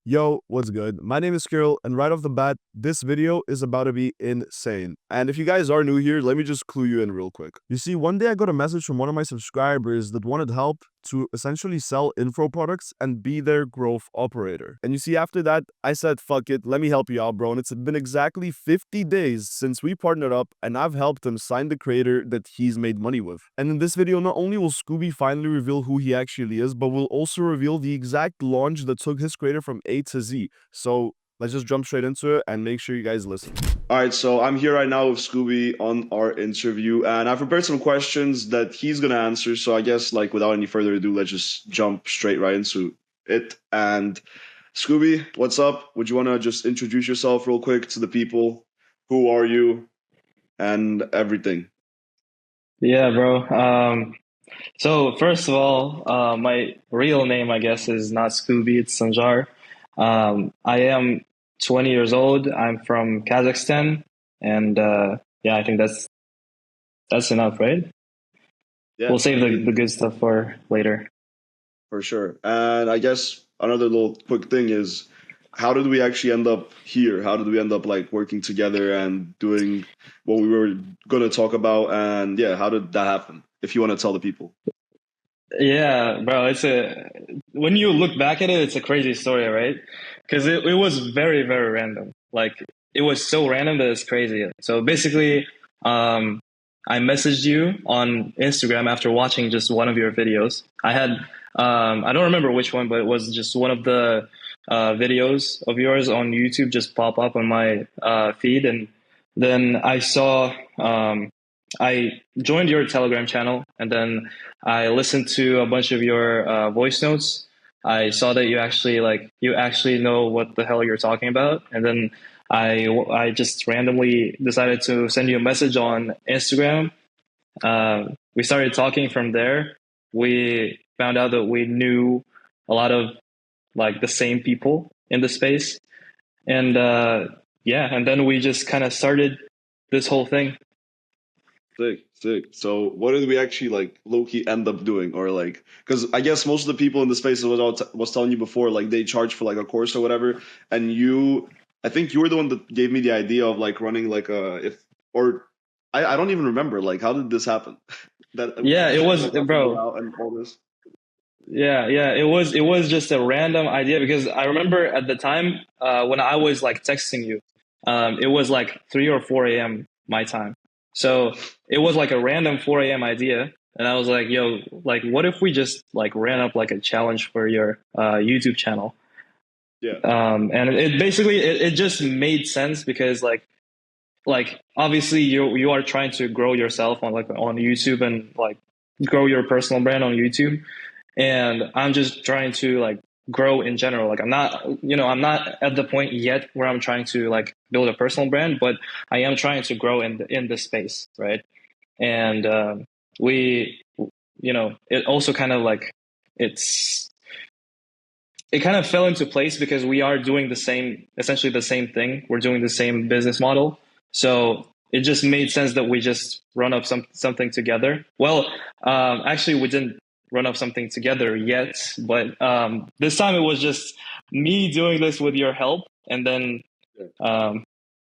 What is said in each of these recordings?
Yo, what's good? My name is Kirill, and right off the bat, this video is about to be insane. And if you guys are new here, let me just clue you in real quick. You see, one day I got a message from one of my subscribers that wanted help to essentially sell info products and be their growth operator. And you see, after that, I said, fuck it, let me help you out, bro. And it's been exactly 50 days since we partnered up, and I've helped him sign the creator that he's made money with. And in this video, not only will Scooby finally reveal who he actually is, but we'll also reveal the exact launch that took his creator from A to Z. So let's just jump straight into it and make sure you guys listen. All right, so I'm here right now with Scooby on our interview, and I've prepared some questions that he's gonna answer. So I guess, like, without any further ado, let's just jump straight right into it. And Scooby, what's up? Would you want to just introduce yourself real quick to the people? Who are you and everything? Yeah, bro. So first of all, my real name, I guess, is not Scooby, it's Sanzhar. I am 20 years old. I'm from Kazakhstan, and yeah, I think that's enough, right? Yeah, We'll save the good stuff for later. for sure. And I guess another little quick thing is, how did we actually end up here? How did we end up like working together and doing what we were going to talk about? And yeah, how did that happen? If you want to tell the people. Yeah, bro, it's a when you look back at it, it's a crazy story, right? Because it was very, very random. Like it was so random that it's crazy. So basically, um, I messaged you on Instagram after watching just one of your videos. I don't remember which one, but it was just one of the videos of yours on YouTube just pop up on my feed, and then I joined your Telegram channel, and then I listened to a bunch of your voice notes. I saw that you actually know what the hell you're talking about, and then I just randomly decided to send you a message on Instagram. We started talking from there. We found out that we knew a lot of like the same people in the space, and yeah, and then we just kind of started this whole thing. Sick, sick. So, what did we actually like low key end up doing, or like, because I guess most of the people in the space was telling you before, like they charge for like a course or whatever, and I think you were the one that gave me the idea of like running like a if or I don't even remember like how did this happen that Yeah, we it should was, like help each other bro. out and all this. Yeah, it was just a random idea because I remember at the time when I was like texting you, it was like 3 or 4 a.m. my time. So it was like a random 4 a.m. idea, and I was like, "Yo, like, what if we just like ran up like a challenge for your YouTube channel?" Yeah. And it basically it just made sense because like obviously you are trying to grow yourself on like on YouTube and like grow your personal brand on YouTube, and I'm just trying to like grow in general. Like I'm not at the point yet where I'm trying to like build a personal brand, but I am trying to grow in this space, right? And we, it also kind of like it's it kind of fell into place because we are doing essentially the same thing. We're doing the same business model, so it just made sense that we just run up something together. Well, actually, we didn't run up something together yet, but this time it was just me doing this with your help, and then Yeah. um,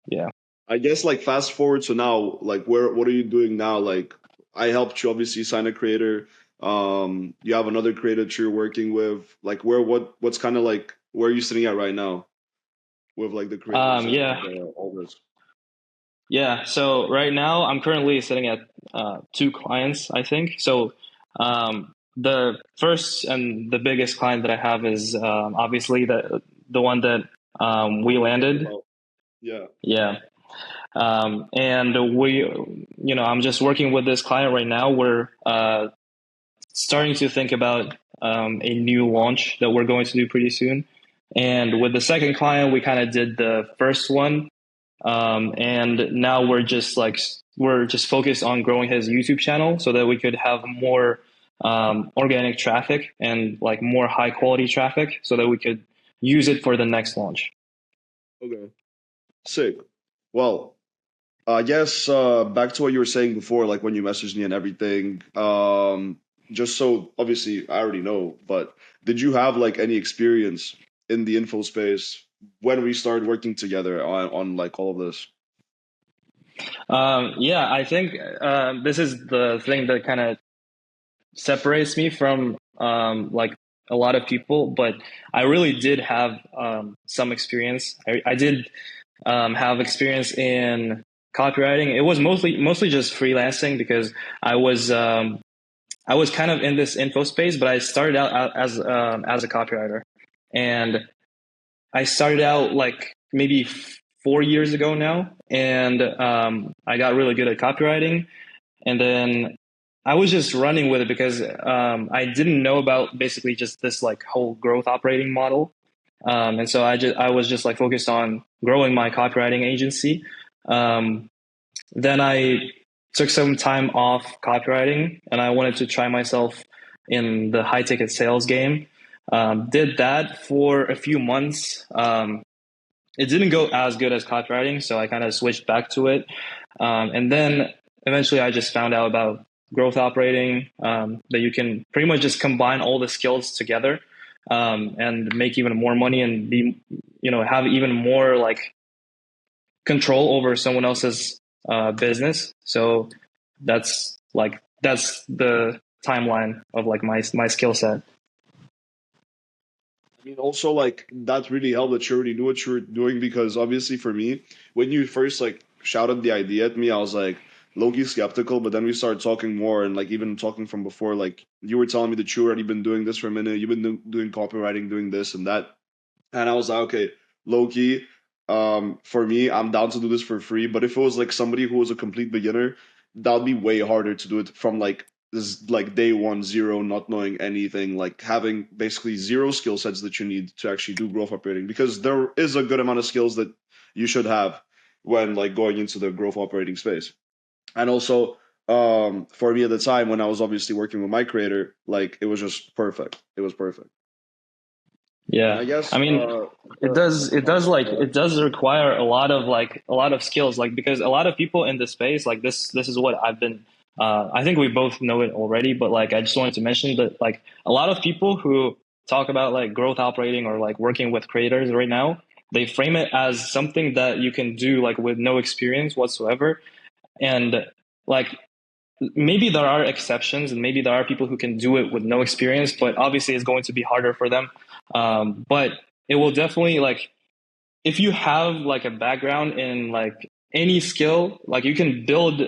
yeah. I guess like fast forward to now, like what are you doing now? Like I helped you obviously sign a creator. You have another creator that you're working with. Like what's kind of like where are you sitting at right now with like the creators and Yeah, all this? yeah. So right now I'm currently sitting at two clients, I think. So the first and the biggest client that I have is obviously the one that The we one we talked landed. about. Yeah. Yeah. And I'm just working with this client right now. We're starting to think about a new launch that we're going to do pretty soon. And with the second client, we kind of did the first one, and now we're just focused on growing his YouTube channel so that we could have more organic traffic and like more high quality traffic so that we could use it for the next launch. Okay. Sick. Well, I guess back to what you were saying before, like when you messaged me and everything. Just so obviously I already know, but did you have like any experience in the info space when we started working together on like all of this? Yeah, I think this is the thing that kind of separates me from like a lot of people, but I really did have some experience. I did have experience in copywriting. It was mostly just freelancing because I was um, I was kind of in this info space, but I started out as a copywriter, and I started out like maybe 4 years ago now, and I got really good at copywriting, and then I was just running with it because I didn't know about basically just this like whole growth operating model, and so I was just like focused on growing my copywriting agency. Um, then I took some time off copywriting, and I wanted to try myself in the high ticket sales game. Did that for a few months. It didn't go as good as copywriting, so I kind of switched back to it. And then eventually I just found out about growth operating, that you can pretty much just combine all the skills together, and make even more money and be, have even more like control over someone else's business. So that's the timeline of like my skill set. I mean, also like that really helped that you already knew what you were doing because obviously for me, when you first like shouted the idea at me, I was like low-key skeptical, but then we started talking more and like even talking from before, like you were telling me that you already been doing this for a minute, you've been doing copywriting, doing this and that. And I was like, okay, low key, for me, I'm down to do this for free. But if it was like somebody who was a complete beginner, that would be way harder to do it from like this like day one, zero, not knowing anything, like having basically zero skill sets that you need to actually do growth operating. Because there is a good amount of skills that you should have when like going into the growth operating space. And also, for me at the time when I was obviously working with my creator, like it was just perfect. It was perfect. And I Yeah, I guess mean, it does require a lot of skills, like because a lot of people in this space, like this is what I've been. I think we both know it already, but like I just wanted to mention that like a lot of people who talk about like growth operating or like working with creators right now, they frame it as something that you can do like with no experience whatsoever, and like maybe there are exceptions and maybe there are people who can do it with no experience, but obviously it's going to be harder for them. But it will definitely like if you have like a background in like any skill, like you can build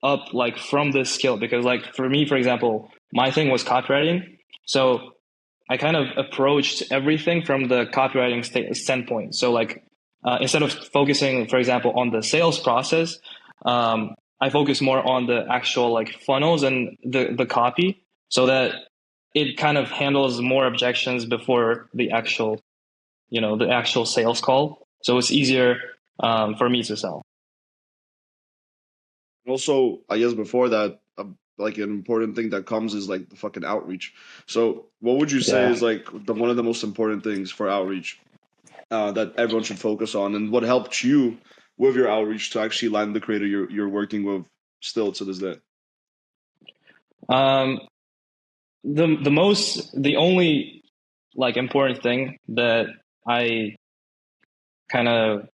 up like from this skill, because like for me, for example, my thing was copywriting. So I kind of approached everything from the copywriting standpoint. So like instead of focusing, for example, on the sales process, I focus more on the actual like funnels and the copy, so that it kind of handles more objections before the actual sales call. So it's easier for me to sell. also, I guess before that, like an important thing that comes is like the fucking outreach. So, what would you say Yeah. is like one of the most important things for outreach that everyone should focus on, and what helped you with your outreach to actually land the creator you're working with still to this day? Um, the only like important thing that I kind of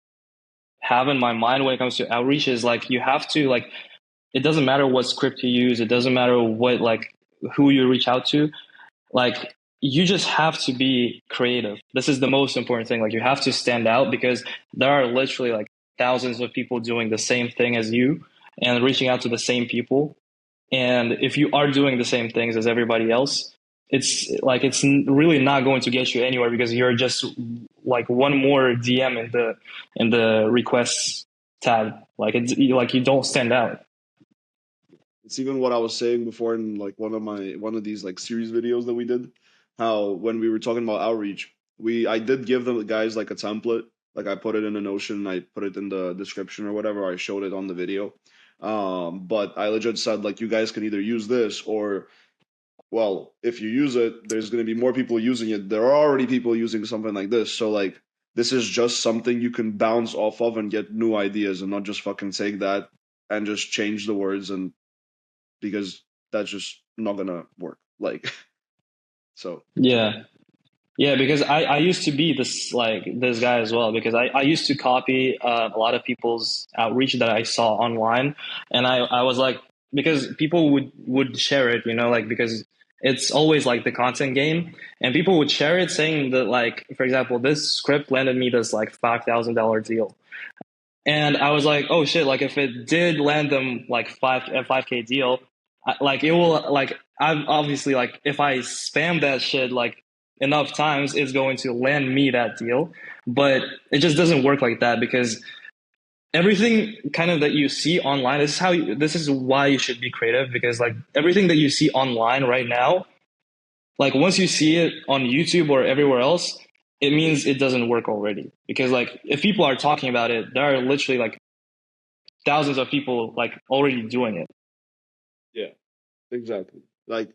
have in my mind when it comes to outreach is like you have to like it doesn't matter what script you use, it doesn't matter what like who you reach out to, like you just have to be creative. This is the most important thing. Like you have to stand out because there are literally like thousands of people doing the same thing as you and reaching out to the same people. And if you are doing the same things as everybody else, it's like really not going to get you anywhere because you're just like one more DM in the requests tab. Like it's like you don't stand out. It's even what I was saying before in like one of these like series videos that we did. How when we were talking about outreach, I did give the guys like a template. Like I put it in a Notion, I put it in the description or whatever. I showed it on the video. But I legit said like you guys can either use this or well, if you use it, there's going to be more people using it. There are already people using something like this. So like this is just something you can bounce off of and get new ideas and not just fucking take that and just change the words and because that's just not gonna work. Like so Yeah. Yeah, because I used to be this guy as well because I used to copy a lot of people's outreach that I saw online, and I was like because people would share it, you know, like because it's always like the content game, and people would share it saying that like for example this script landed me this like $5,000 deal, and I was like, oh shit, like if it did land them like a 5K deal, like it will like I'm obviously like if I spam that shit like enough times, it's going to land me that deal. But it just doesn't work like that because everything kind of that you see online, this is why you should be creative because like everything that you see online right now, like once you see it on YouTube or everywhere else, it means it doesn't work already. Because like if people are talking about it, there are literally like thousands of people like already doing it. Yeah, exactly. Like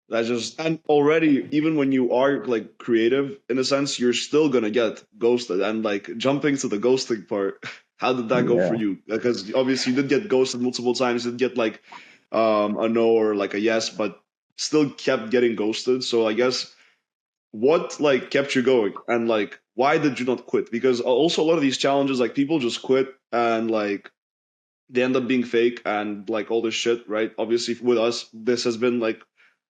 that's just and already even when you are like creative in a sense, you're still gonna get ghosted. And like jumping to the ghosting part, how did that go for Yeah. you? Because obviously you did get ghosted multiple times, you did get like a no or like a yes, but still kept getting ghosted. So I guess what like kept you going and like why did you not quit? Because also a lot of these challenges, like people just quit and like they end up being fake and like all this shit, right? Obviously, with us, this has been like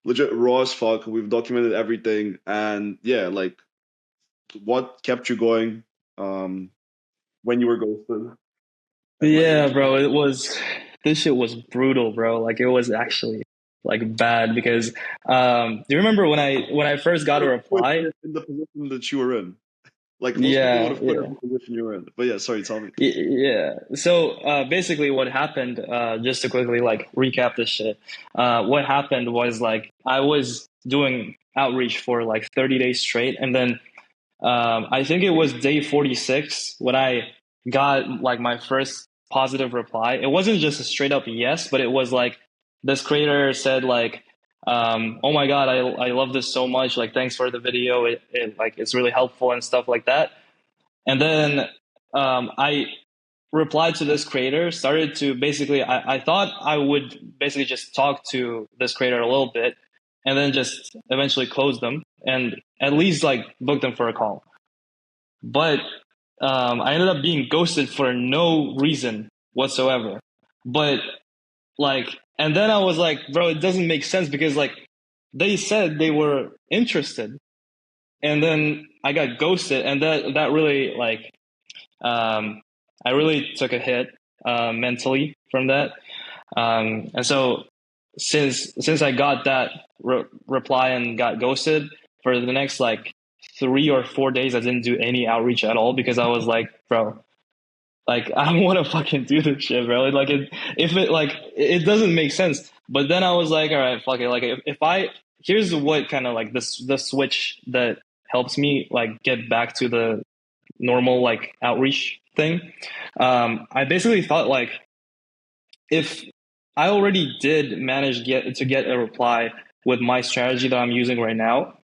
legit raw as fuck. We've documented everything, and yeah, like what kept you going um when you were ghosted, and why Yeah, didn't you bro, quit? this shit was brutal, bro. Like it was actually like bad because do you remember when I first got Would a have quit reply? in the position that you were in. Like most people would Yeah, have quit in yeah. the position you were in. But yeah, sorry, tell me. Yeah. So basically, what happened? Just to quickly like recap this shit. What happened was like I was doing outreach for like 30 days straight, and then I think it was day 46 when I got like my first positive reply. It wasn't just a straight up yes, but it was like this creator said like, "Oh my god, I love this so much. Like, thanks for the video. It like it's really helpful and stuff like that." And then I replied to this creator, started to basically, I thought I would basically just talk to this creator a little bit and then just eventually close them and at least like book them for a call. But I ended up being ghosted for no reason whatsoever. But like, and then I was like, bro, it doesn't make sense because like they said they were interested and then I got ghosted and that really like um, I really took a hit mentally from that. And so since I got that reply and got ghosted for the next like 3 or 4 days, I didn't do any outreach at all because I was like, bro, like I don't want to fucking do this shit, bro. Like if it like it doesn't make sense. But then I was like, all right, fuck it. Like if I here's what kind of like this the switch that helps me like get back to the normal like outreach thing. I basically thought like if I already did manage to get a reply with my strategy that I'm using right now,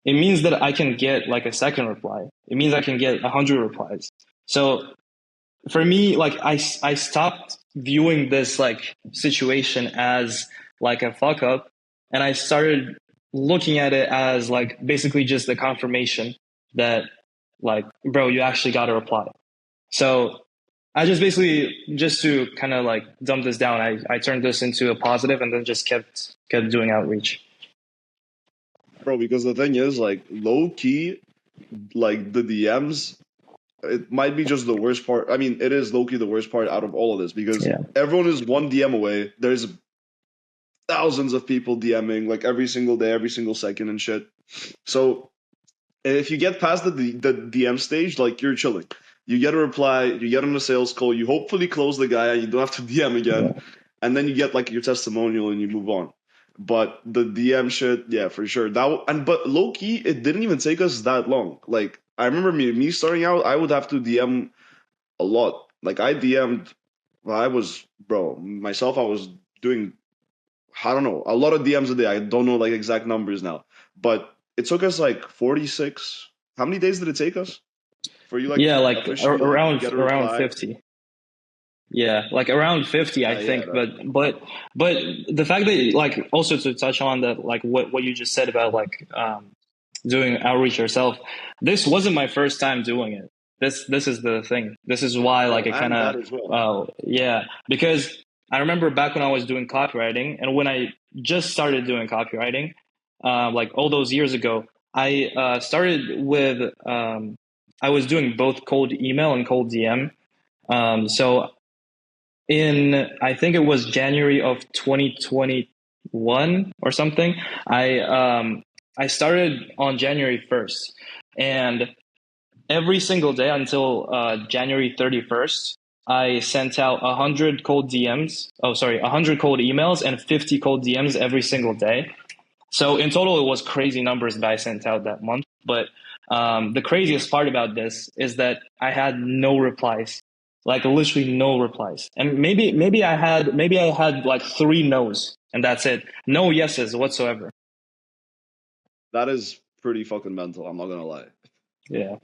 it means that I can get like a second reply. It means I can get 100 replies. So for me, like I stopped viewing this like situation as like a fuck up, and I started looking at it as like basically just a confirmation that like bro, you actually got a reply. So I just basically just to kind of like dump this down, I turned this into a positive and then just kept doing outreach. Bro, because the thing is, like low key, like the DMs, it might be just the worst part. I mean, it is low key the worst part out of all of this because Yeah. everyone is one DM away. There's thousands of people DMing like every single day, every single second and shit. So if you get past the DM stage, like you're chilling. You get a reply, you get on a sales call, you hopefully close the guy, and you don't have to DM again, Yeah. and then you get like your testimonial and you move on. But the DM shit, yeah, for sure. But low key, it didn't even take us that long. Like I remember me starting out, I would have to DM a lot. Like I DM'd, well, I was bro myself. I was doing I don't know, a lot of DMs a day. I don't know like exact numbers now, but it took us like 46. How many days did it take us for you like Yeah, to like officially like get a around reply? 50. Yeah, like around 50, I Yeah, think. But the fact that like also to touch on that like what you just said about like doing outreach yourself. This wasn't my first time doing it. This is the thing. This is why Yeah, like it kind and of that as well. yeah, because I remember back when I was doing copywriting and when I just started doing copywriting, like all those years ago, I started with I was doing both cold email and cold DM. So in I think it was January of 2021 or something. I started on January 1st, and every single day until January 31st, I sent out 100 cold DMs. Oh, sorry, 100 cold emails and 50 cold DMs every single day. So in total, it was crazy numbers that I sent out that month. But the craziest part about this is that I had no replies, like literally no replies. And maybe I had like three no's, and that's it. No yeses whatsoever. That is pretty fucking mental. I'm not gonna lie. Yeah.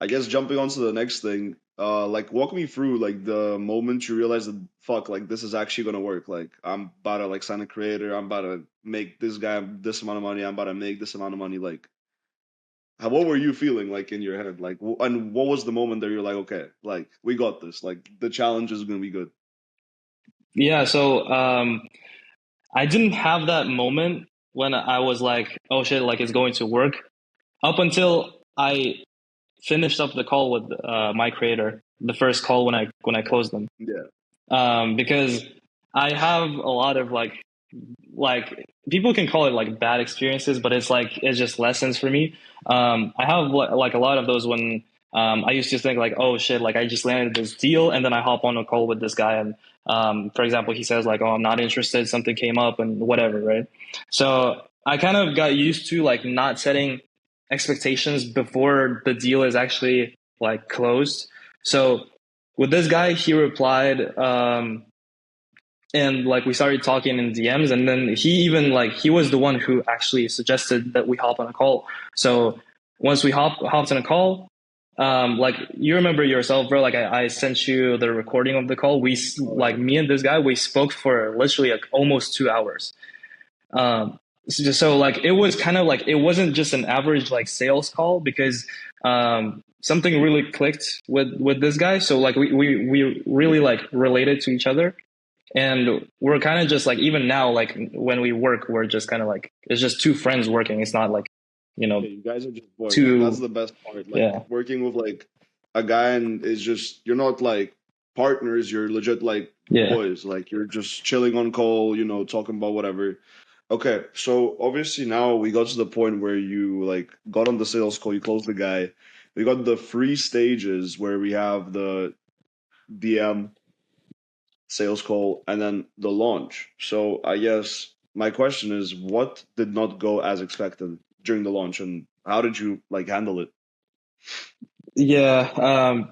I guess jumping on to the next thing, like walk me through like the moment you realize that fuck, like this is actually gonna work. Like I'm about to like sign a creator, I'm about to make this guy this amount of money, I'm about to make this amount of money. Like, what were you feeling like in your head? Like, and what was the moment that you're like, okay, like we got this. Like the challenge is gonna be good. Yeah. So I didn't have that moment when I was like, oh shit, like it's going to work up until I finished up the call with my creator, the first call when I closed them, Yeah, because I have a lot of like people can call it like bad experiences, but it's just lessons for me. I have like a lot of those when I used to think like, oh shit, like I just landed this deal and then I hop on a call with this guy and for example, he says like, oh, I'm not interested, something came up and whatever, right? So I kind of got used to like not setting expectations before the deal is actually like closed. So with this guy, he replied, and like we started talking in DMs, and then he even like he was the one who actually suggested that we hop on a call. So once we hopped on a call, like you remember yourself, bro. Like I sent you the recording of the call. Like me and this guy, we spoke for literally like almost 2 hours. So like it was kind of like it wasn't just an average like sales call because something really clicked with this guy. So like we really like related to each other, and we're kind of just like even now like when we work, we're just kind of like it's just two friends working. It's not like you know yeah, you guys are just boys. Like that's two the best part. Like yeah working with like a guy and is just you're not like partners. You're legit like yeah boys. Like you're just chilling on call. You know, talking about whatever. Okay, so obviously now we got to the point where you like got on the sales call, you closed the guy. We got the three stages where we have the DM, sales call, and then the launch. So I guess my question is, what did not go as expected during the launch, and how did you like handle it? yeah.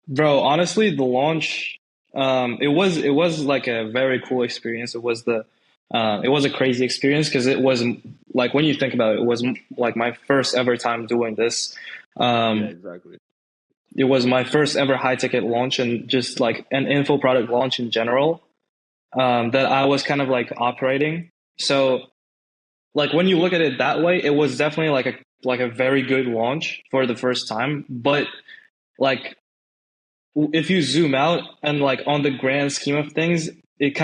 Bro, honestly, the launch it was like a very cool experience. It was a crazy experience because it was like when you think about it, it was like my first ever time doing this. Yeah, Um, exactly. it was my first ever high ticket launch and just like an info product launch in general, that I was kind of like operating. So like when you look at it that way, it was definitely like a very good launch for the first time. But like if you zoom out and like on the grand scheme of things, it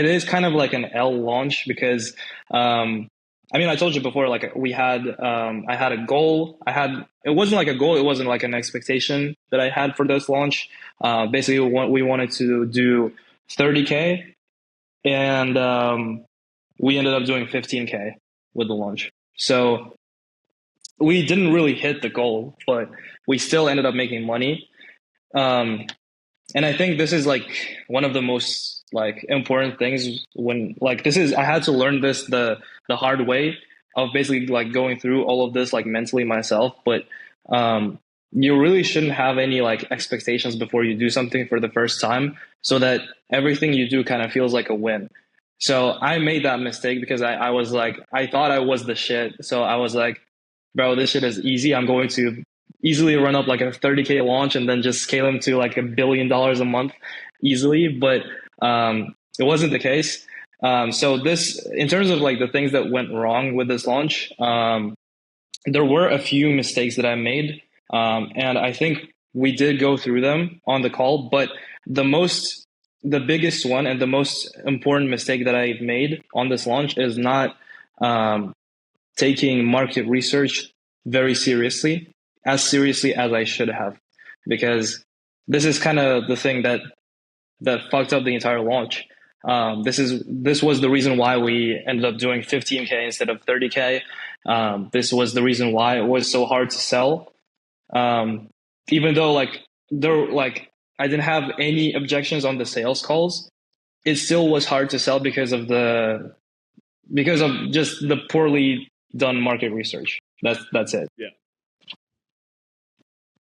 is kind of like an L launch because I mean I told you before like we had I had a goal. It wasn't like a goal, it wasn't like an expectation that I had for this launch. Basically we wanted to do 30K, and we ended up doing 15K with the launch. So we didn't really hit the goal, but we still ended up making money. Um, and I think this is like one of the most like important things when like this is I had to learn this the hard way of basically like going through all of this like mentally myself. But you really shouldn't have any like expectations before you do something for the first time, so that everything you do kind of feels like a win. So I made that mistake because I was like I thought I was the shit. So I was like, bro, this shit is easy. I'm going to easily run up like a 30K launch and then just scale them to like $1 billion a month easily. But it wasn't the case. So this, in terms of like the things that went wrong with this launch, there were a few mistakes that I made, and I think we did go through them on the call. But the most, the biggest one and the most important mistake that I've made on this launch is not um, taking market research very seriously, as seriously as I should have, because this is kind of the thing that fucked up the entire launch. This was the reason why we ended up doing 15K instead of 30K. This was the reason why it was so hard to sell. Um, Even though I didn't have any objections on the sales calls, it still was hard to sell because of just the poorly done market research. That's it. Yeah.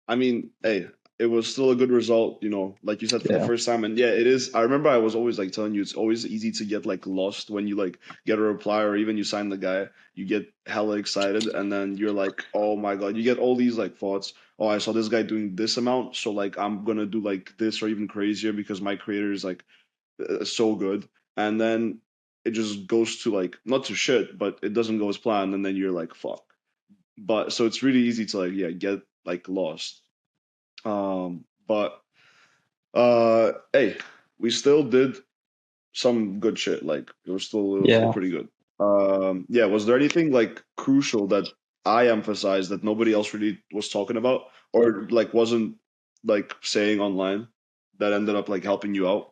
I mean, hey, it was still a good result, like you said, for the Yeah. first time. And yeah, it is. I remember I was always like telling you, it's always easy to get like lost when you like get a reply or even you sign the guy, you get hella excited and then you're like, oh my God, you get all these like thoughts. Oh, I saw this guy doing this amount. So like, I'm gonna do like this or even crazier because my creator is like so good. And then it just goes to like, not to shit, but it doesn't go as planned. And then you're like, fuck. But so it's really easy to like, yeah, get like lost. But hey, we still did some good shit. Like it was still Yeah. pretty good. Yeah, was there anything like crucial that I emphasized that nobody else really was talking about or like wasn't like saying online that ended up like helping you out?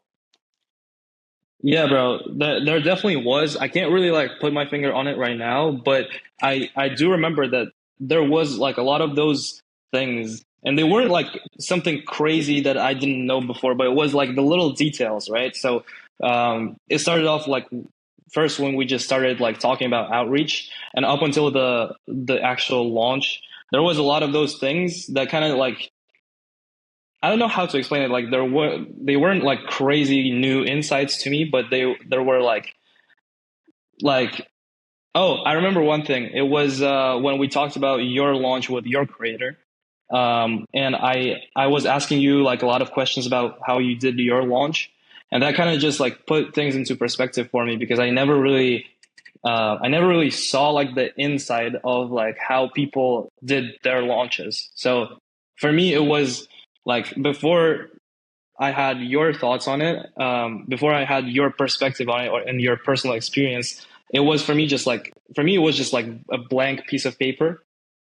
Yeah, bro. There definitely was. I can't really like put my finger on it right now, but I do remember that there was like a lot of those things, and they weren't like something crazy that I didn't know before, but it was like the little details, right? So it started off like first when we just started like talking about outreach, and up until the actual launch, there was a lot of those things that kind of like I don't know how to explain it. Like they weren't like crazy new insights to me, but there were like oh, I remember one thing. It was when we talked about your launch with your creator. And I was asking you like a lot of questions about how you did your launch, and that kind of just like put things into perspective for me because I never really saw like the inside of like how people did their launches. So for me, it was like before I had your thoughts on it, before I had your perspective on it or and your personal experience, it was for me it was just like a blank piece of paper.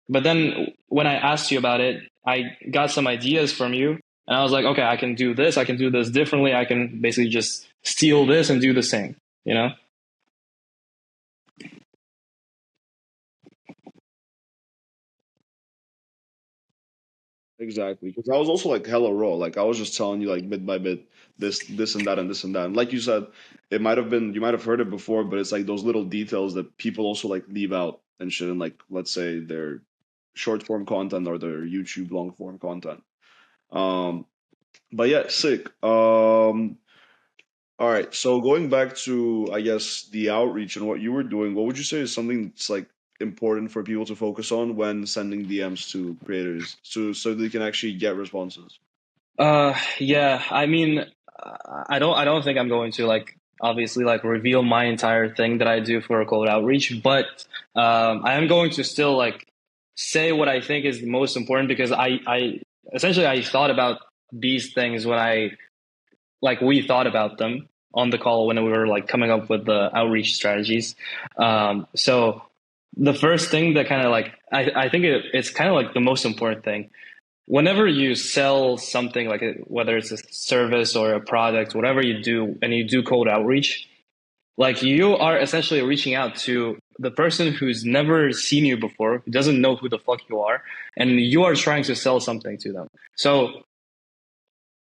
But then when I asked you about it, I got some ideas from you, and I was like, okay, I can do this differently, I can basically just steal this and do the same, you know? Exactly, because I was also like hella raw. Like I was just telling you like bit by bit this and that and this and that. And like you said, it might have been you might have heard it before, but it's like those little details that people also like leave out and shit in like let's say their short form content or their YouTube long form content. Um, but yeah, sick. All right. So going back to I guess the outreach and what you were doing, what would you say is something that's like important for people to focus on when sending DMs to creators so they can actually get responses? Yeah, I mean, I don't think I'm going to like obviously like reveal my entire thing that I do for cold outreach, but I am going to still like say what I think is the most important because I essentially I thought about these things when I like we thought about them on the call when we were like coming up with the outreach strategies. So the first thing that kind of like I think it's kind of like the most important thing whenever you sell something like whether it's a service or a product, whatever you do, and you do cold outreach, like you are essentially reaching out to the person who's never seen you before, who doesn't know who the fuck you are, and you are trying to sell something to them. So,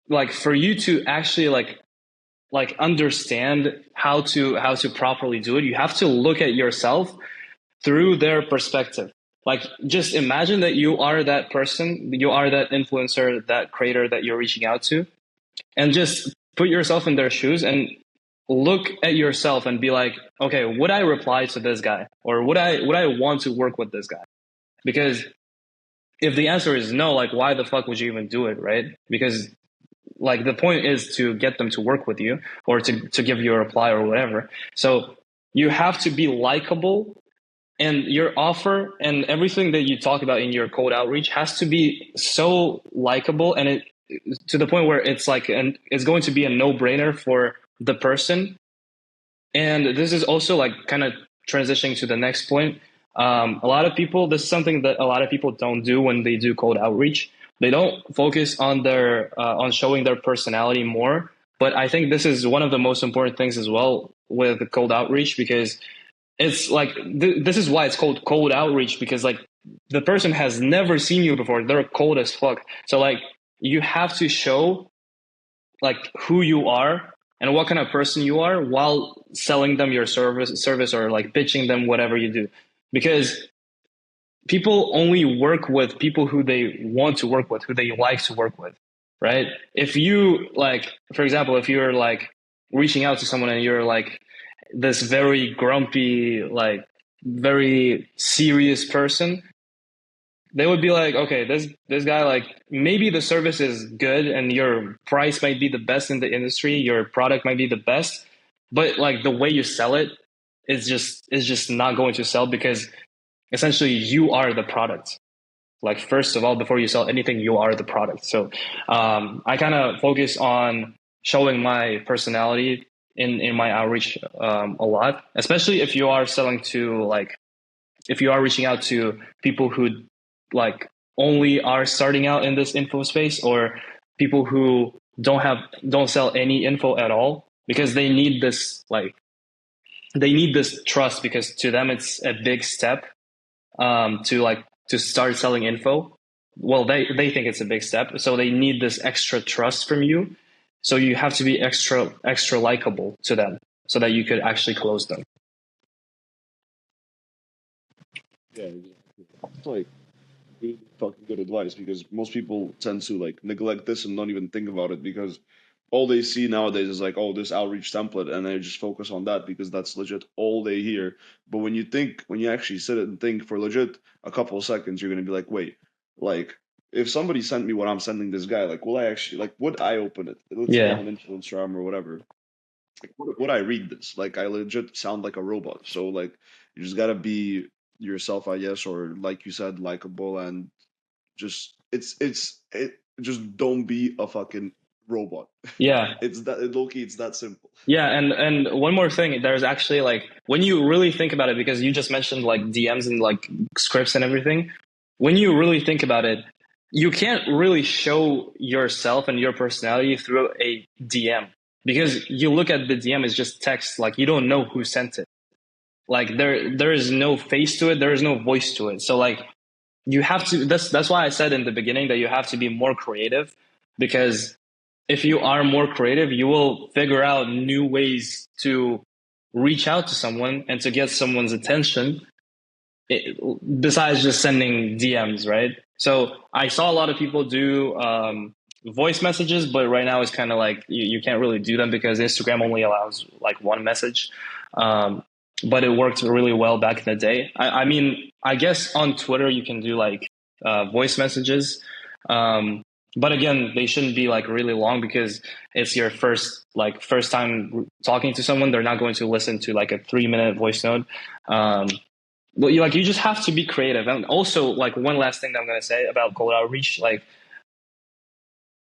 like for you to actually like understand how to properly do it, you have to look at yourself through their perspective. Like, just imagine that you are that person, you are that influencer, that creator that you're reaching out to, and just put yourself in their shoes and look at yourself and be like, okay, would I reply to this guy, or would I want to work with this guy? Because if the answer is no, like, why the fuck would you even do it, right? Because like the point is to get them to work with you or to give you a reply or whatever. So you have to be likable and your offer and everything that you talk about in your cold outreach has to be so likable, and it to the point where it's like it's going to be a no-brainer for the person. And this is also like kind of transitioning to the next point. A lot of people, this is something that a lot of people don't do when they do cold outreach. They don't focus on their on showing their personality more. But I think this is one of the most important things as well with cold outreach, because it's like this is why it's called cold outreach, because like the person has never seen you before. They're cold as fuck. So like you have to show like who you are and what kind of person you are while selling them your service or like pitching them whatever you do, because people only work with people who they want to work with, who they like to work with, right? If you like, for example, if you're like reaching out to someone and you're like this very grumpy, like very serious person, they would be like, okay, this guy, like maybe the service is good and your price might be the best in the industry, your product might be the best, but like the way you sell it is just not going to sell, because essentially you are the product. Like first of all, before you sell anything, you are the product. So I kind of focus on showing my personality in my outreach a lot, especially if you are selling to like if you are reaching out to people who like only are starting out in this info space, or people who don't sell any info at all, because they need this like they need this trust, because to them it's a big step to start selling info. Well, they think it's a big step, so they need this extra trust from you. So you have to be extra likable to them so that you could actually close them. Yeah, exactly. It's like really fucking good advice, because most people tend to like neglect this and not even think about it, because all they see nowadays is like, oh, this outreach template, and they just focus on that because that's legit all they hear. But when you actually sit and think for legit a couple of seconds, you're gonna be like, wait, like if somebody sent me what I'm sending this guy, like, will I actually like would I open it? Let's say I'm Yeah. an influencer or whatever. Like, would I read this? Like, I legit sound like a robot. So like, you just gotta be yourself, I guess, or like you said, likable, and just it just don't be a fucking robot. Yeah. It's that Loki. It's that simple. Yeah, and one more thing, there's actually like when you really think about it, because you just mentioned like DMs and like scripts and everything. When you really think about it, you can't really show yourself and your personality through a DM, because you look at the DM as just text, like you don't know who sent it. Like there is no face to it, there is no voice to it. So like you have to that's why I said in the beginning that you have to be more creative, because if you are more creative, you will figure out new ways to reach out to someone and to get someone's attention, besides just sending DMs, right? So I saw a lot of people do voice messages, but right now it's kind of like you can't really do them because Instagram only allows like one message. Um, but it worked really well back in the day. I mean, I guess on Twitter you can do like voice messages. But again, they shouldn't be like really long, because it's your first time talking to someone. They're not going to listen to like a 3-minute voice note. Well, you just have to be creative. And also, like one last thing that I'm gonna say about cold outreach, like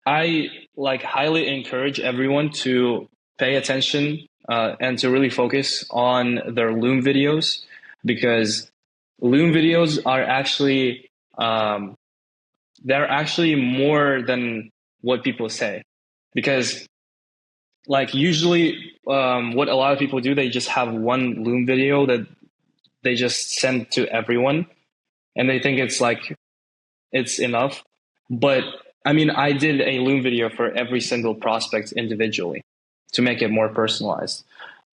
I like highly encourage everyone to pay attention and to really focus on their Loom videos, because Loom videos are actually they're actually more than what people say, because like usually what a lot of people do, they just have one Loom video that they just send to everyone, and they think it's like it's enough. But I mean, I did a Loom video for every single prospect individually to make it more personalized.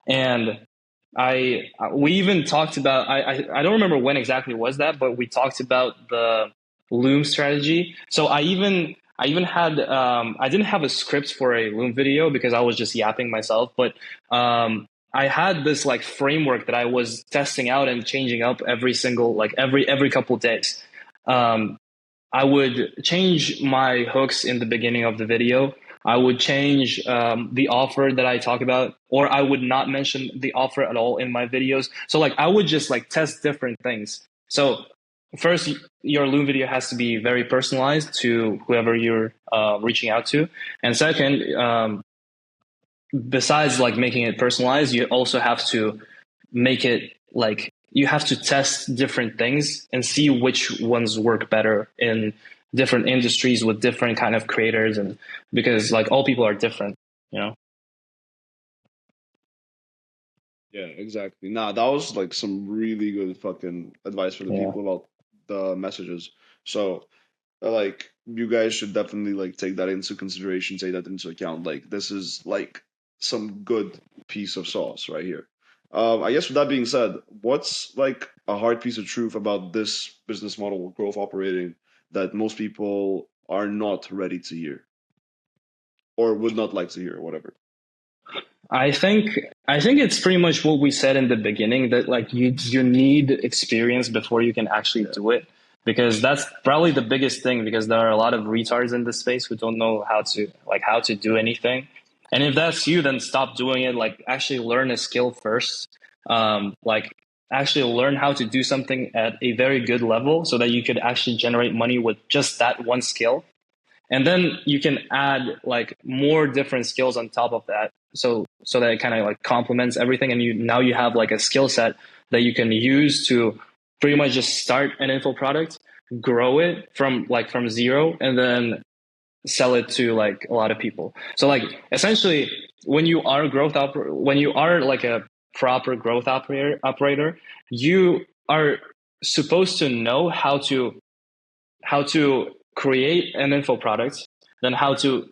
And we even talked about, I don't remember when exactly was that, but we talked about the Loom strategy. So I even had, I didn't have a script for a Loom video because I was just yapping myself, but I had this like framework that I was testing out and changing up every single, like every couple of days. I would change my hooks in the beginning of the video. I would change the offer that I talk about, or I would not mention the offer at all in my videos. So like I would just like test different things. So first, your Loom video has to be very personalized to whoever you're reaching out to, and second, besides like making it personalized, you also have to make it like you have to test different things and see which ones work better in different industries with different kind of creators, and because like all people are different, you know. Yeah, exactly. Nah, that was like some really good fucking advice for the Yeah. people about the messages. So, like, you guys should definitely like take that into consideration, take that into account. Like, this is like some good piece of sauce right here. I guess with that being said, what's like a hard piece of truth about this business model, growth operating, that most people are not ready to hear or would not like to hear, or whatever? I think it's pretty much what we said in the beginning, that like you need experience before you can actually Yeah. do it, because that's probably the biggest thing, because there are a lot of retards in this space who don't know how to do anything. And if that's you, then stop doing it. Like actually learn a skill first. Like actually learn how to do something at a very good level so that you could actually generate money with just that one skill, and then you can add like more different skills on top of that, so that it kind of like complements everything, and you have like a skill set that you can use to pretty much just start an info product, grow it from zero, and then sell it to like a lot of people. So like essentially, when you are like a proper growth operator, you are supposed to know how to create an info product, then how to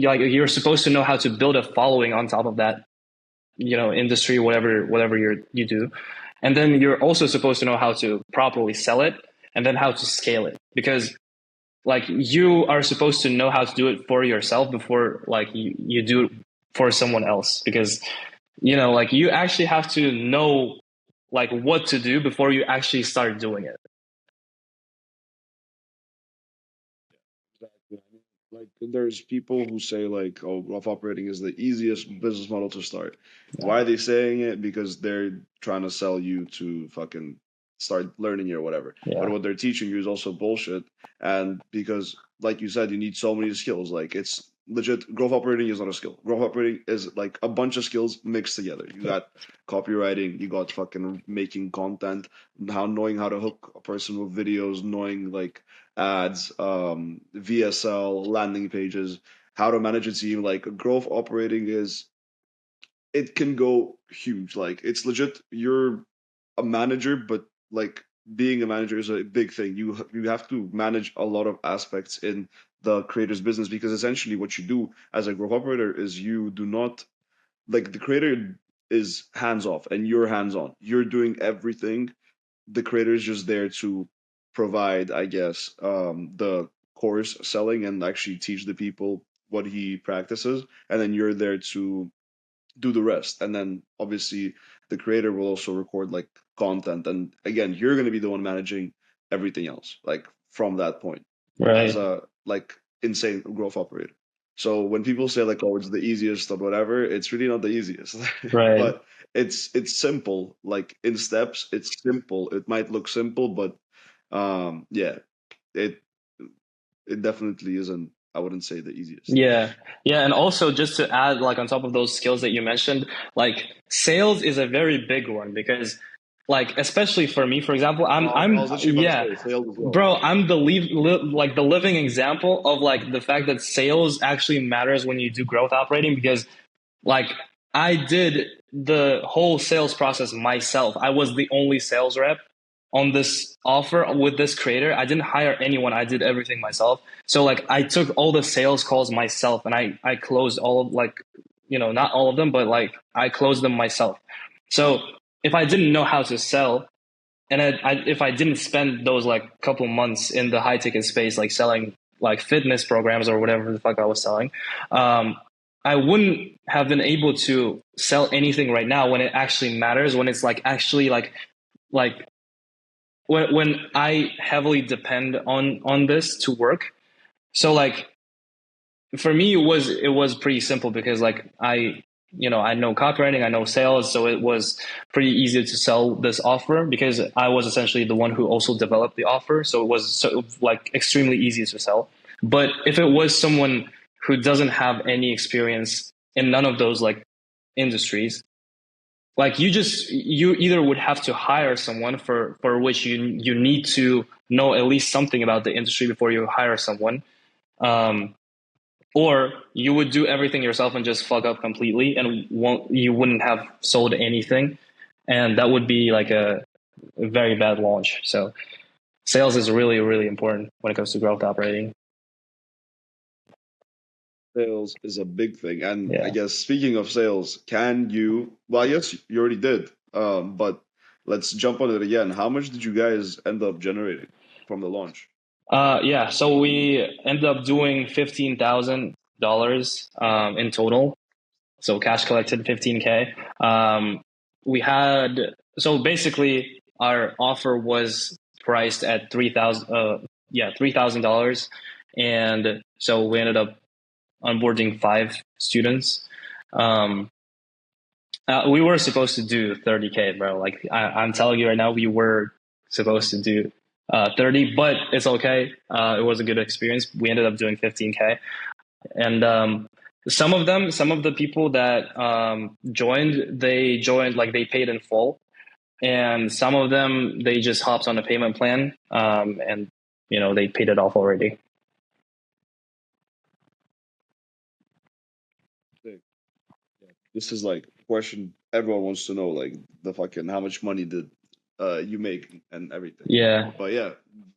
like you're supposed to know how to build a following on top of that, industry, whatever you do, and then you're also supposed to know how to properly sell it, and then how to scale it, because like you are supposed to know how to do it for yourself before like you do it for someone else, because like you actually have to know like what to do before you actually start doing it. Exactly. I mean, like, there's people who say like, "Oh, rough operating is the easiest business model to start." Why are they saying it? Because they're trying to sell you to fucking start learning it or whatever. But Yeah. what they're teaching you is also bullshit. And because, like you said, you need so many skills. Like, it's legit. Growth operating is not a skill. Growth operating is like a bunch of skills mixed together. You got copywriting, you got fucking making content, knowing how to hook a person with videos, knowing like ads, VSL, landing pages, how to manage a team. Like growth operating is, it can go huge. Like it's legit. You're a manager, but like being a manager is a big thing. You have to manage a lot of aspects in the creator's business, because essentially what you do as a growth operator is you do not, like, the creator is hands off and you're hands on. You're doing everything. The creator is just there to provide, I guess, the course selling and actually teach the people what he practices, and then you're there to do the rest. And then obviously the creator will also record like content, and again, you're going to be the one managing everything else, like from that point, as Right. a like insane growth operator. So when people say like, oh, it's the easiest or whatever, it's really not the easiest. Right. But it's simple, like in steps. It's simple. It might look simple, but yeah, it it definitely isn't, I wouldn't say, the easiest. Yeah. Yeah. And also, just to add, like, on top of those skills that you mentioned, like, sales is a very big one, because, like, especially for me, for example, I was literally about to yeah, say sales as well. bro, I'm like the living example of like the fact that sales actually matters when you do growth operating, because like I did the whole sales process myself. I was the only sales rep on this offer with this creator. I didn't hire anyone. I did everything myself. So like I took all the sales calls myself, and I closed all of like, not all of them, but like I closed them myself. So if I didn't know how to sell, and if I didn't spend those like couple months in the high ticket space, like selling like fitness programs or whatever the fuck I was selling, um, I wouldn't have been able to sell anything right now when it actually matters. When it's like actually like when I heavily depend on this to work. So like for me it was pretty simple because like I know copywriting, I know sales, so it was pretty easy to sell this offer because I was essentially the one who also developed the offer, so it was like extremely easy to sell. But if it was someone who doesn't have any experience in none of those like industries, like you either would have to hire someone for which you need to know at least something about the industry before you hire someone, um, or you would do everything yourself and just fuck up completely and you wouldn't have sold anything, and that would be like a very bad launch. So sales is really really important when it comes to growth operating. Sales is a big thing. And I Yeah. guess speaking of sales, can you, well, yes, you already did. But let's jump on it again. How much did you guys end up generating from the launch? Yeah, so we ended up doing $15,000 in total. So cash collected 15K. We had so basically our offer was priced at 3,000. Yeah, $3,000, and so we ended up onboarding 5 students. Um, we were supposed to do 30K, bro. Like I'm telling you right now, we were supposed to do 30, but it's okay. It was a good experience. We ended up doing 15K, and some of the people that joined, they joined like they paid in full, and some of them they just hopped on a payment plan, and they paid it off already. Thing. Yeah. This is like a question everyone wants to know, like the fucking how much money did you make and everything. Yeah, But yeah,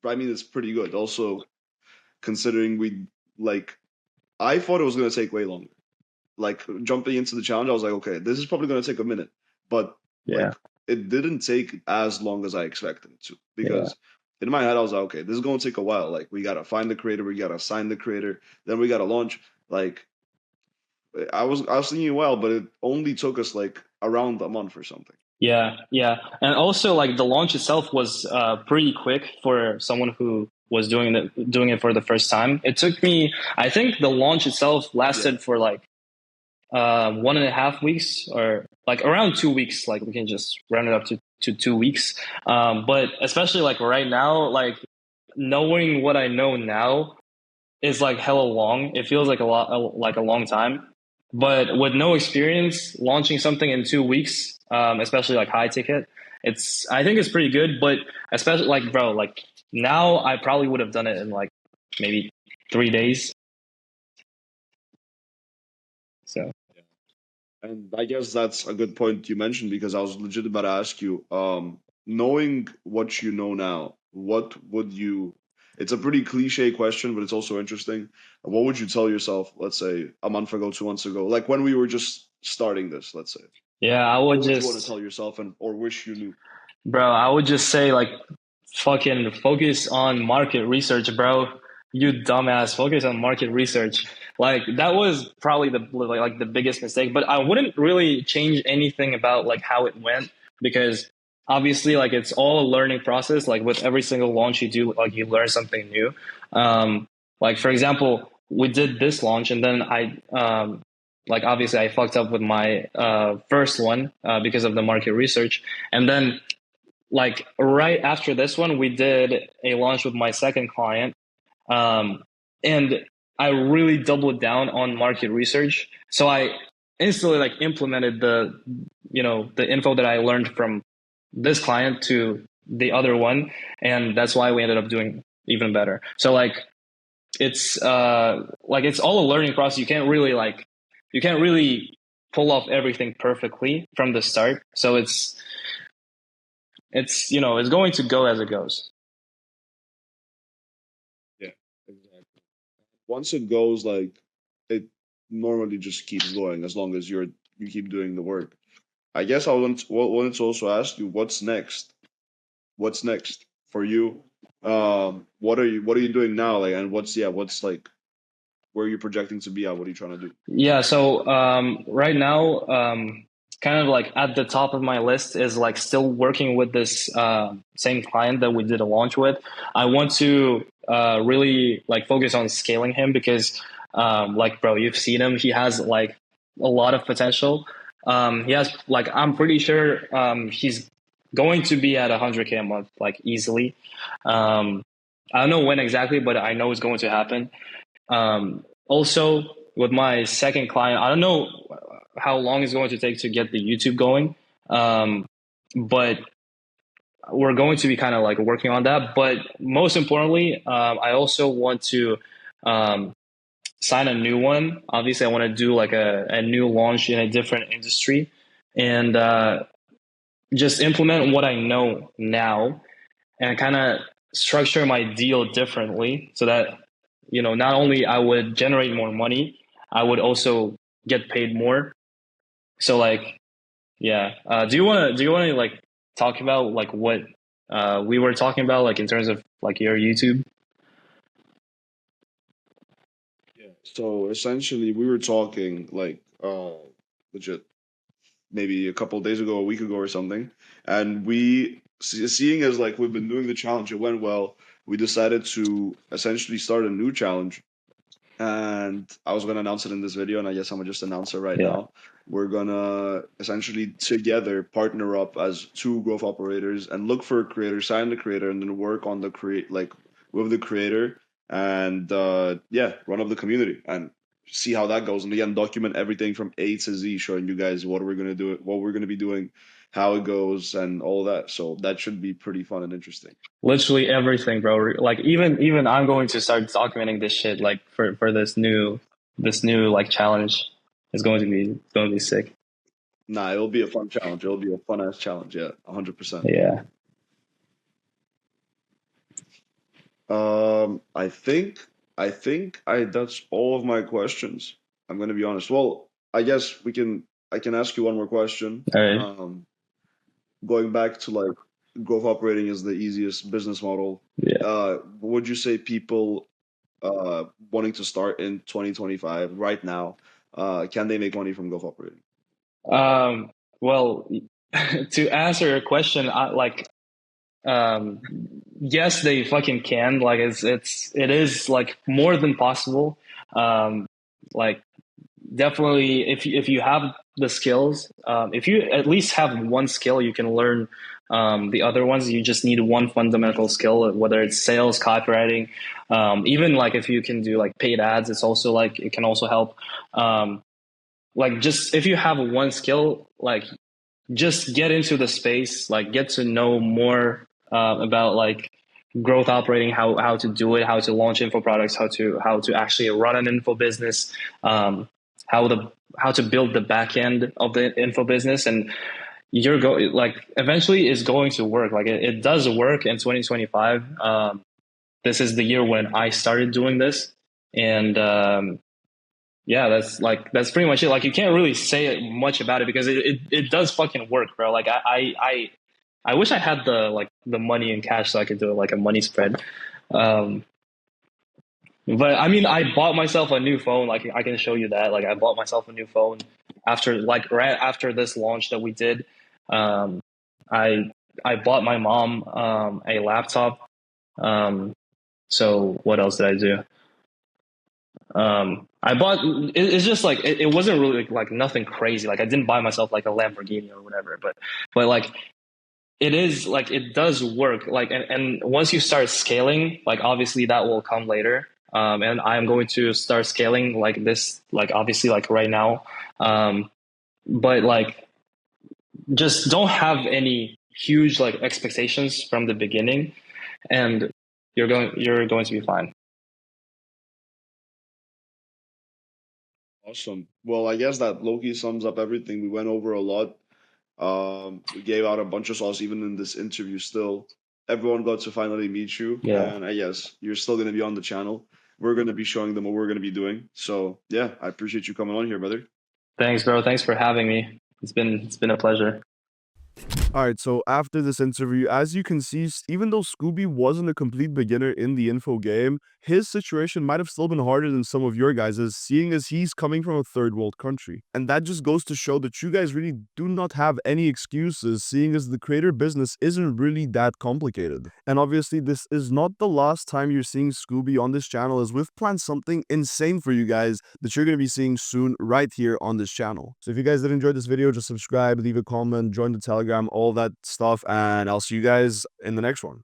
I mean it's pretty good. Also, considering we like I thought it was gonna take way longer. Like jumping into the challenge, I was like, okay, this is probably gonna take a minute. But yeah, like it didn't take as long as I expected it to. yeah, Because in my head I was like, okay, this is gonna take a while. Like we gotta find the creator, we gotta sign the creator, then we gotta launch. Like I was thinking a while, but it only took us like around a month or something. yeah. And also, like the launch itself was pretty quick for someone who was doing it for the first time. It took me, I think, the launch itself Yeah. lasted for like 1.5 weeks, or like around 2 weeks. Like we can just round it up to 2 weeks. But especially like right now, like knowing what I know now is like hella long. It feels like like a long time. But with no experience, launching something in 2 weeks, especially like high ticket, I think it's pretty good. But especially like bro, like now I probably would have done it in like maybe 3 days. So And I guess that's a good point you mentioned because I was legit about to ask you, knowing what you know now, what would you, it's a pretty cliche question, but it's also interesting. What would you tell yourself, let's say a month ago, 2 months ago, like when we were just starting this, let's say, yeah, I what would would you want to just tell yourself and or wish you knew? Bro, I would just say like fucking focus on market research, bro. You dumbass, focus on market research. Like that was probably like the biggest mistake, but I wouldn't really change anything about like how it went because obviously like it's all a learning process. Like with every single launch you do, like you learn something new. Like for example, we did this launch and then like obviously I fucked up with my first one because of the market research, and then like right after this one, we did a launch with my second client, um, and I really doubled down on market research. So I instantly like implemented the info that I learned from this client to the other one, and that's why we ended up doing even better. So like it's all a learning process. You can't really pull off everything perfectly from the start. So it's going to go as it goes. Yeah, exactly. Once it goes, like it normally just keeps going as long as you keep doing the work. I guess wanted to also ask you what's next. What's next for you? What are you doing now? Like, and what's like where are you projecting to be at? What are you trying to do? Yeah, so right now, kind of like at the top of my list is like still working with this same client that we did a launch with. I want to really like focus on scaling him because Like, bro, you've seen him. He has like a lot of potential. He has like, I'm pretty sure he's going to be at 100K a month, like easily. I don't know when exactly, but I know it's going to happen. Also, with my second client, I don't know how long it's going to take to get the YouTube going, but we're going to be kind of like working on that. But most importantly, I also want to um, sign a new one. Obviously, I want to do like a new launch in a different industry and just implement what I know now and kind of structure my deal differently so that, you know, not only I would generate more money, I would also get paid more. So like, yeah. Do you want to like talk about like what we were talking about like in terms of like your YouTube? Yeah. So essentially, we were talking like legit maybe a couple of days ago, a week ago or something, and seeing as like we've been doing the challenge, it went well. We decided to essentially start a new challenge, and I was gonna announce it in this video, and I guess I'm gonna just announce it right Yeah. now. We're gonna essentially together partner up as two growth operators and look for a creator, sign the creator, and then work on the create like with the creator and yeah, run up the community and see how that goes. And again, document everything from A to Z, showing you guys what we're gonna do, what we're gonna be doing, how it goes, and all that. So that should be pretty fun and interesting. Literally everything, bro. Like even I'm going to start documenting this shit like for this new like challenge. It's going to be sick. Nah, it'll be a fun challenge. It'll be a fun ass challenge. Yeah, 100%. Yeah. I think that's all of my questions. I'm gonna be honest. Well, I guess I can ask you one more question. All right. Um, Going back to like growth operating is the easiest business model. Yeah. Would you say people wanting to start in 2025 right now, can they make money from growth operating? Well, to answer your question, um, yes, they fucking can. Like it is like more than possible. Like definitely, if you have the skills, if you at least have one skill, you can learn the other ones. You just need one fundamental skill, whether it's sales, copywriting, even like if you can do like paid ads, it's also like it can also help. Like just if you have one skill, like just get into the space, like get to know more about like growth operating, how to do it, how to launch info products, how to actually run an info business, um, how the how to build the back end of the info business, and like eventually it's going to work. Like it does work in 2025. This is the year when I started doing this, and yeah, that's pretty much it. Like you can't really say much about it because it does fucking work, bro. Like I wish I had the money in cash so I could do like a money spread. Um, but I mean, I bought myself a new phone. Like I can show you that. Like I bought myself a new phone after like right after this launch that we did. Um, I I bought my mom a laptop. Um, so what else did I do? I bought it's just like it wasn't really like nothing crazy. Like I didn't buy myself like a Lamborghini or whatever, but like it is like it does work. Like and once you start scaling, like obviously that will come later. And I'm going to start scaling like this, like obviously like right now. Um, but like just don't have any huge like expectations from the beginning, and you're going to be fine. Awesome. Well, I guess that Loki sums up everything. We went over a lot. We gave out a bunch of sauce even in this interview still. Everyone got to finally meet you, Yeah. and I guess you're still gonna be on the channel. We're gonna be showing them what we're gonna be doing. So yeah, I appreciate you coming on here, brother. Thanks, bro. Thanks for having me. It's been a pleasure. Alright, so after this interview, as you can see, even though Scooby wasn't a complete beginner in the info game, his situation might have still been harder than some of your guys's, seeing as he's coming from a third world country. And that just goes to show that you guys really do not have any excuses, seeing as the creator business isn't really that complicated. And obviously, this is not the last time you're seeing Scooby on this channel, as we've planned something insane for you guys that you're going to be seeing soon right here on this channel. So if you guys did enjoy this video, just subscribe, leave a comment, join the Telegram, all that stuff, and I'll see you guys in the next one.